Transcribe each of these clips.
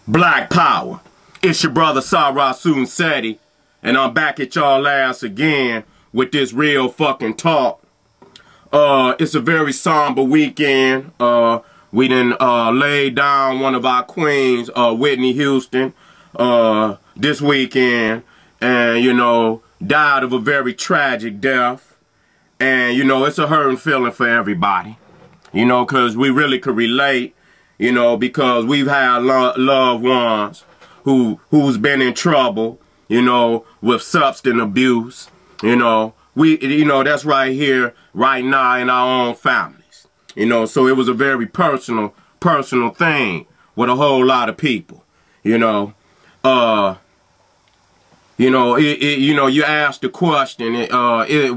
Black Power. It's your brother Sarah Soon Seti, and I'm back at y'all ass again with this real fucking talk. It's a very somber weekend. We done laid down one of our queens, Whitney Houston, this weekend, and you know, died of a very tragic death. And you know, it's a hurting feeling for everybody. You know, cause we really could relate. You know, because we've had loved ones who's been in trouble, you know, with substance abuse. You know, that's right here, right now in our own families. You know, so it was a very personal thing with a whole lot of people. You know, you asked the question,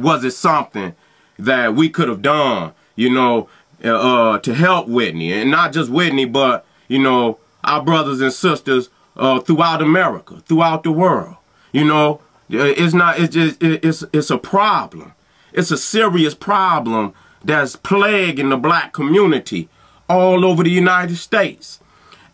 was it something that we could have done, you know, to help Whitney, and not just Whitney, but you know, our brothers and sisters throughout America, throughout the world. You know, it's a problem. It's a serious problem that's plaguing the black community all over the United States.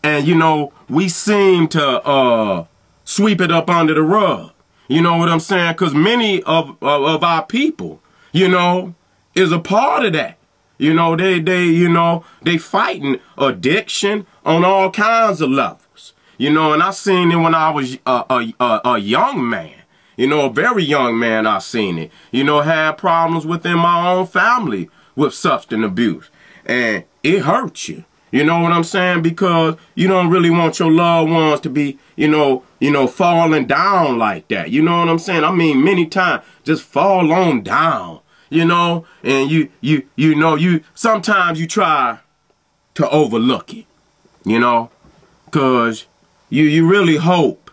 And you know, we seem to sweep it up under the rug. You know what I'm saying? Because many of our people, you know, is a part of that. You know, they fighting addiction on all kinds of levels. You know, and I seen it when I was a young man. You know, a very young man, I seen it. You know, had problems within my own family with substance abuse. And it hurts you. You know what I'm saying? Because you don't really want your loved ones to be, you know, falling down like that. You know what I'm saying? I mean, many times just fall on down. You know, and sometimes you try to overlook it, you know, because you really hope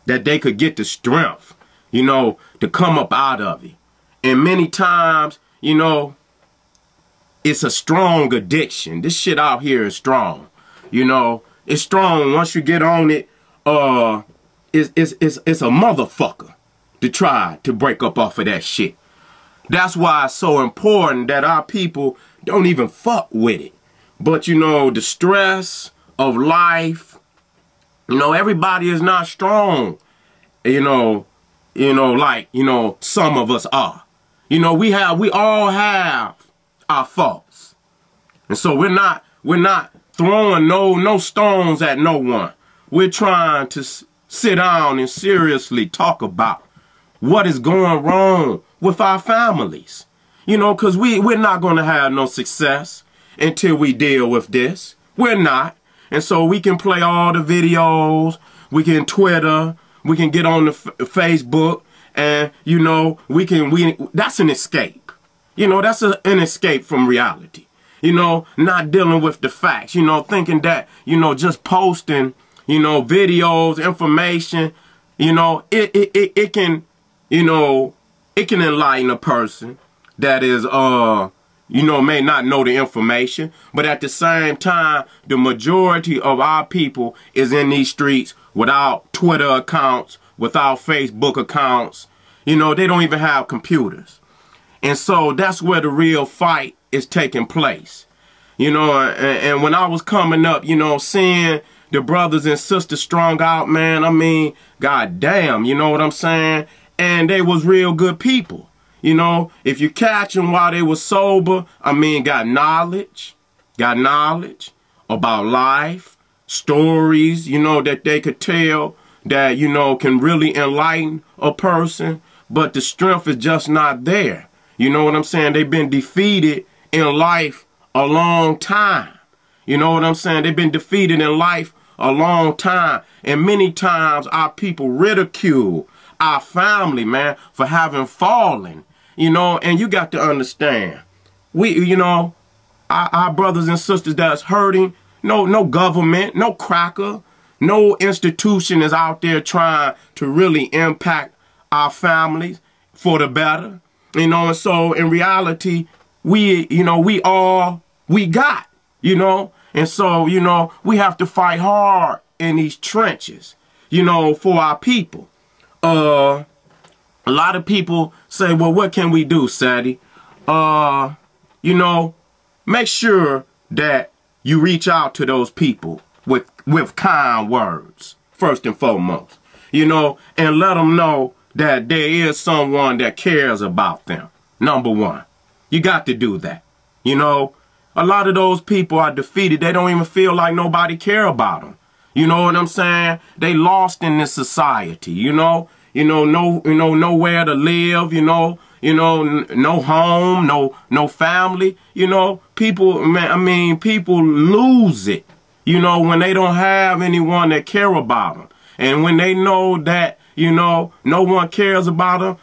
that they could get the strength, you know, to come up out of it. And many times, you know, it's a strong addiction. This shit out here is strong. You know, it's strong. Once you get on it, it's a motherfucker to try to break up off of that shit. That's why it's so important that our people don't even fuck with it. But, you know, the stress of life, you know, everybody is not strong, like, some of us are. You know, we all have our faults. And so we're not throwing no stones at no one. We're trying to sit down and seriously talk about what is going wrong with our families. You know, because we're not going to have no success until we deal with this. We're not. And so we can play all the videos, we can Twitter, we can get on the Facebook, and, you know, that's an escape. You know, that's an escape from reality. You know, not dealing with the facts, you know, thinking that, you know, just posting, you know, videos, information, you know, it can, you know, it can enlighten a person that is, you know, may not know the information, but at the same time, the majority of our people is in these streets without Twitter accounts, without Facebook accounts. You know, they don't even have computers. And so that's where the real fight is taking place. You know, and when I was coming up, you know, seeing the brothers and sisters strung out, man, I mean, goddamn, you know what I'm saying? And they was real good people. You know, if you catch them while they was sober, I mean, got knowledge about life, stories, you know, that they could tell that, you know, can really enlighten a person. But the strength is just not there. You know what I'm saying? They've been defeated in life a long time. You know what I'm saying? They've been defeated in life a long time. And many times our people ridicule our family, man, for having fallen, you know, and you got to understand, you know, our brothers and sisters that's hurting, no government, no cracker, no institution is out there trying to really impact our families for the better, you know, and so in reality, we got, you know, and so, you know, we have to fight hard in these trenches, you know, for our people. A lot of people say, well, what can we do, Seti? You know, make sure that you reach out to those people with kind words, first and foremost, you know, and let them know that there is someone that cares about them. Number one, you got to do that. You know, a lot of those people are defeated. They don't even feel like nobody care about them. You know what I'm saying? They lost in this society, nowhere to live, no home, no family, people, man, I mean, people lose it, when they don't have anyone that care about them. And when they know that, no one cares about them,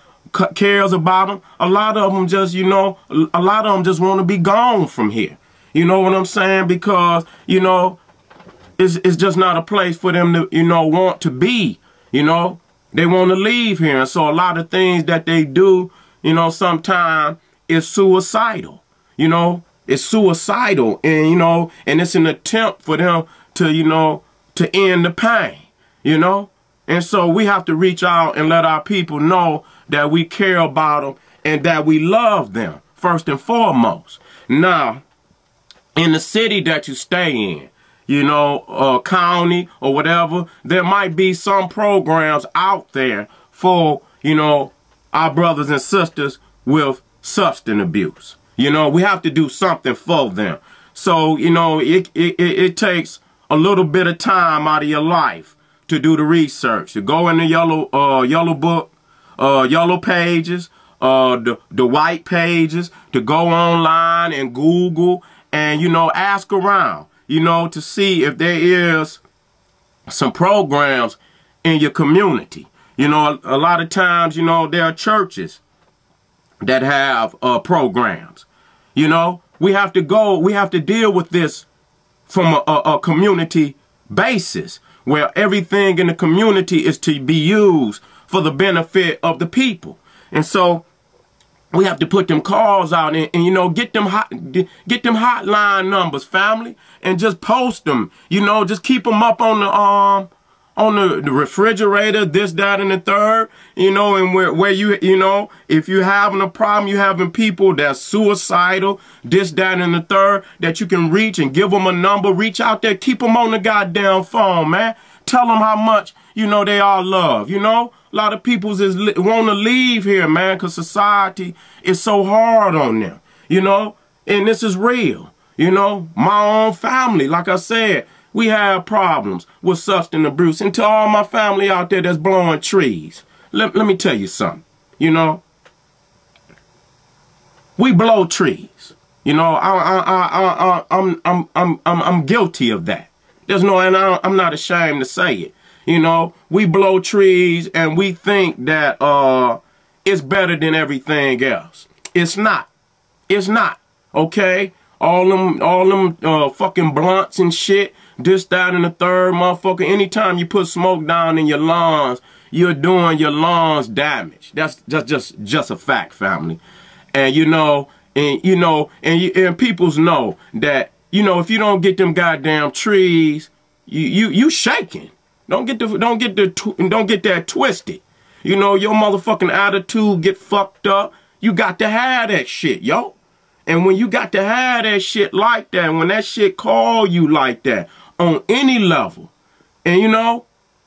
a lot of them just, want to be gone from here. You know what I'm saying? Because, it's just not a place for them to, want to be, They want to leave here. And so a lot of things that they do, sometimes is suicidal, it's suicidal. And, and it's an attempt for them to, to end the pain, And so we have to reach out and let our people know that we care about them and that we love them, first and foremost. Now, in the city that you stay in, county or whatever, there might be some programs out there for, our brothers and sisters with substance abuse. We have to do something for them. So, it takes a little bit of time out of your life to do the research, to go in the yellow book, yellow pages, the white pages, to go online and Google and, ask around, to see if there is some programs in your community. A lot of times, there are churches that have programs. We have to deal with this from a community basis, where everything in the community is to be used for the benefit of the people. And so we have to put them calls out and get them hotline numbers, family, and just post them. Just keep them up on the refrigerator, this, that, and the third, and where you, if you're having a problem, you're having people that's suicidal, this, that, and the third, that you can reach and give them a number, reach out there, keep them on the goddamn phone, man. Tell them how much, they are loved, A lot of people want to leave here, man, because society is so hard on them, and this is real, my own family, like I said, we have problems with substance abuse. And to all my family out there that's blowing trees, let me tell you something. We blow trees. I'm guilty of that. I'm not ashamed to say it. We blow trees and we think that it's better than everything else. It's not. It's not. Okay? All them fucking blunts and shit. This, that, and the third, motherfucker. Anytime you put smoke down in your lungs, you're doing your lungs damage. That's just a fact, family. And and peoples know that, if you don't get them goddamn trees, you shaking. Don't get that twisted. Your motherfucking attitude get fucked up. You got to have that shit, yo. And when you got to have that shit like that, when that shit call you like that, on any level, and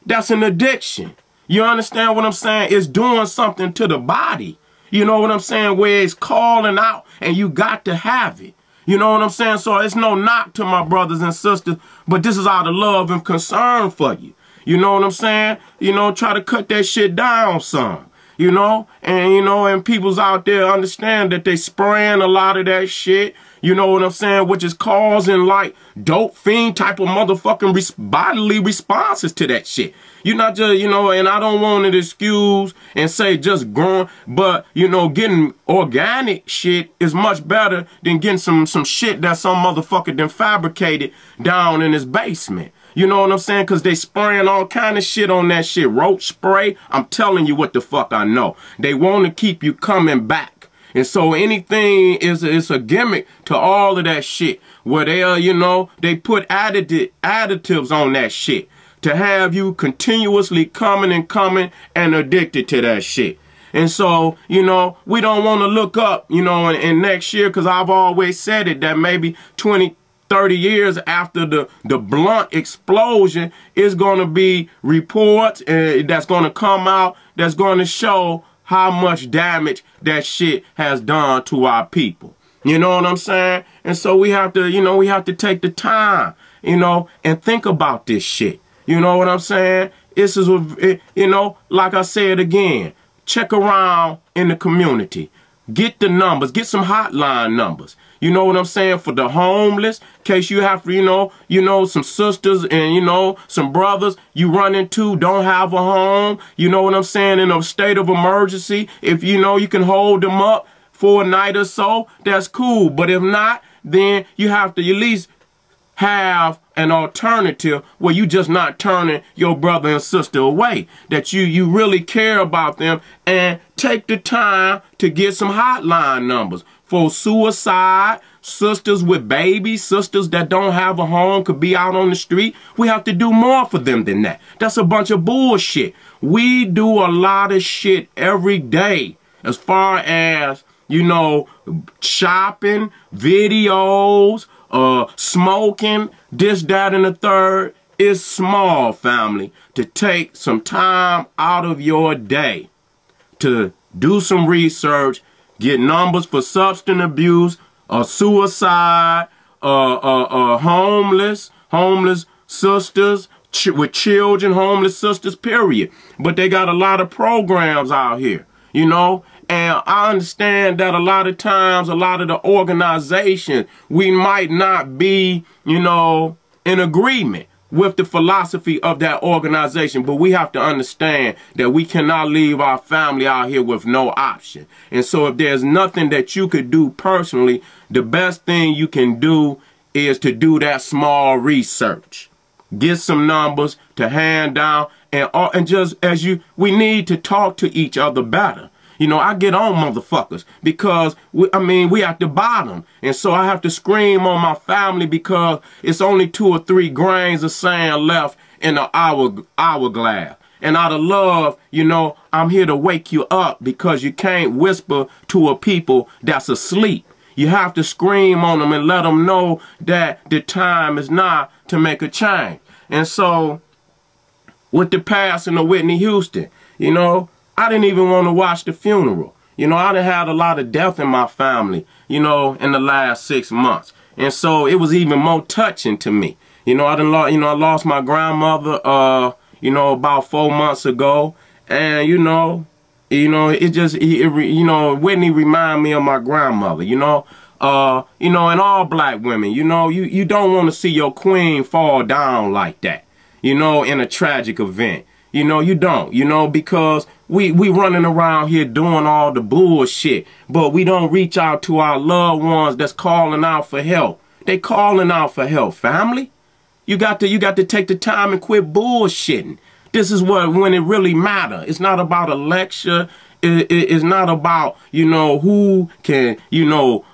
that's an addiction. You understand what I'm saying? It's doing something to the body. You know what I'm saying? Where it's calling out and you got to have it. You know what I'm saying? So it's no knock to my brothers and sisters, but this is out of love and concern for you. You know what I'm saying? Try to cut that shit down some. And people's out there understand that they spraying a lot of that shit, you know what I'm saying, which is causing like dope fiend type of motherfucking bodily responses to that shit. You're not just, and I don't want to excuse and say just growing, but, getting organic shit is much better than getting some shit that some motherfucker done fabricated down in his basement. You know what I'm saying? Because they spraying all kind of shit on that shit. Roach spray. I'm telling you what the fuck I know. They want to keep you coming back. And so anything is a gimmick to all of that shit. Where they they put additives on that shit. To have you continuously coming and addicted to that shit. And so, we don't want to look up, in next year. Because I've always said it that maybe 30 years after the blunt explosion, is going to be reports that's going to come out that's going to show how much damage that shit has done to our people. You know what I'm saying? And so we have to, you know, we have to take the time, you know, and think about this shit. You know what I'm saying? This is, you know, like I said again, check around in the community. Get the numbers. Get some hotline numbers. You know what I'm saying? For the homeless, in case you have, you know, some sisters and, you know, some brothers you run into don't have a home. You know what I'm saying? In a state of emergency, if you know you can hold them up for a night or so, that's cool. But if not, then you have to at least have an alternative where you just not turning your brother and sister away, that you really care about them, and take the time to get some hotline numbers for suicide, sisters with babies, sisters that don't have a home, could be out on the street. We have to do more for them than that. That's a bunch of bullshit. We do a lot of shit every day as far as, you know, shopping, videos, smoking, this, that, and the third. Is small, family, to take some time out of your day to do some research, get numbers for substance abuse, suicide, homeless sisters with children, homeless sisters, period. But they got a lot of programs out here, you know. And I understand that a lot of times, a lot of the organizations, we might not be, you know, in agreement with the philosophy of that organization. But we have to understand that we cannot leave our family out here with no option. And so if there's nothing that you could do personally, the best thing you can do is to do that small research. Get some numbers to hand down, and just as we need to talk to each other better. You know, I get on motherfuckers because, we at the bottom. And so I have to scream on my family because it's only 2 or 3 grains of sand left in the hourglass. And out of love, you know, I'm here to wake you up, because you can't whisper to a people that's asleep. You have to scream on them and let them know that the time is now to make a change. And so with the passing of Whitney Houston, you know, I didn't even want to watch the funeral. You know, I done had a lot of death in my family, you know, in the last 6 months. And so it was even more touching to me. You know, I lost my grandmother, you know, about 4 months ago. And, you know, Whitney reminded me of my grandmother, you know, and all black women, you know, you don't want to see your queen fall down like that, you know, in a tragic event. You know, you don't, you know, because we running around here doing all the bullshit, but we don't reach out to our loved ones that's calling out for help. They calling out for help, family. You got to take the time and quit bullshitting. This is when it really matters. It's not about a lecture. It's not about, you know, who can, you know,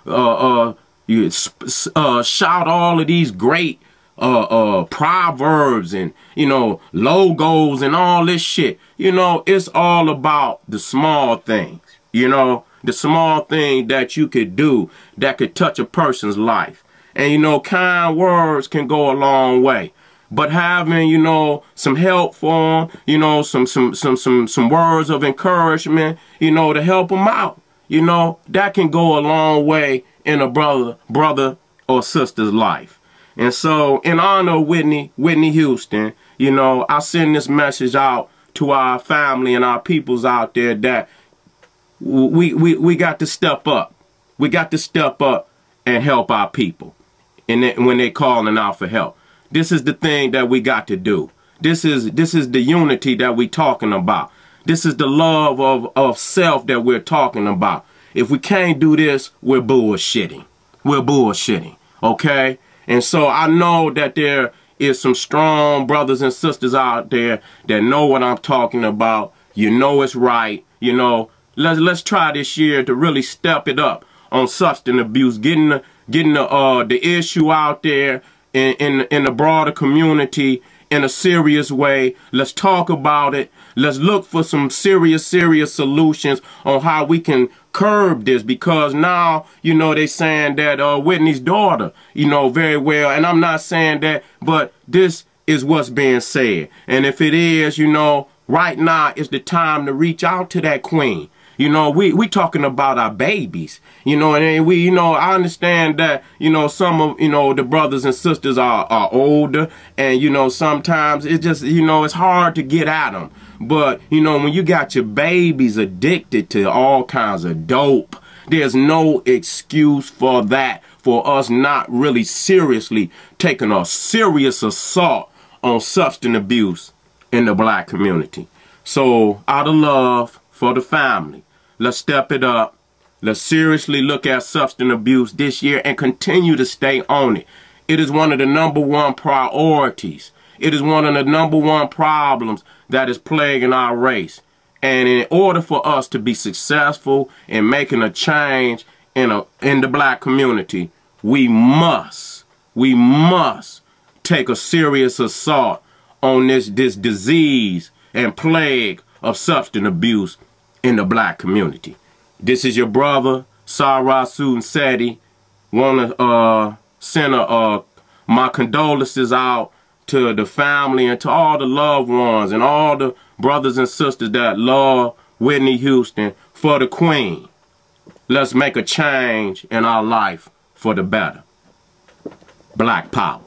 shout all of these great proverbs and, you know, logos and all this shit. You know, it's all about the small things, you know, the small thing that you could do that could touch a person's life. And, you know, kind words can go a long way. But having, you know, some help for them, you know, some words of encouragement, you know, to help them out, you know, that can go a long way in a brother or sister's life. And so, in honor of Whitney Houston, you know, I send this message out to our family and our peoples out there that we got to step up. We got to step up and help our people. And when they calling out for help, this is the thing that we got to do. This is the unity that we talking about. This is the love of self that we're talking about. If we can't do this, we're bullshitting. We're bullshitting. Okay. And so I know that there is some strong brothers and sisters out there that know what I'm talking about. You know it's right. You know, let's try this year to really step it up on substance abuse, getting the issue out there in the broader community, in a serious way. Let's talk about it. Let's look for some serious solutions on how we can curb this, because now, you know, they saying that Whitney's daughter, you know, very well, and I'm not saying that, but this is what's being said. And if it is, you know, right now is the time to reach out to that queen. You know, we talking about our babies, you know, and we, you know, I understand that, you know, some of, you know, the brothers and sisters are older, and, you know, sometimes it's just, you know, it's hard to get at them. But, you know, when you got your babies addicted to all kinds of dope, there's no excuse for that, for us not really seriously taking a serious assault on substance abuse in the black community. So, out of love for the family, let's step it up. Let's seriously look at substance abuse this year and continue to stay on it. It is one of the #1 priorities. It is one of the #1 problems that is plaguing our race. And in order for us to be successful in making a change in the black community, we must take a serious assault on this disease and plague of substance abuse in the black community. This is your brother, Sarasu Nseti. Want to send my condolences out to the family and to all the loved ones and all the brothers and sisters that love Whitney Houston, for the queen. Let's make a change in our life for the better. Black power.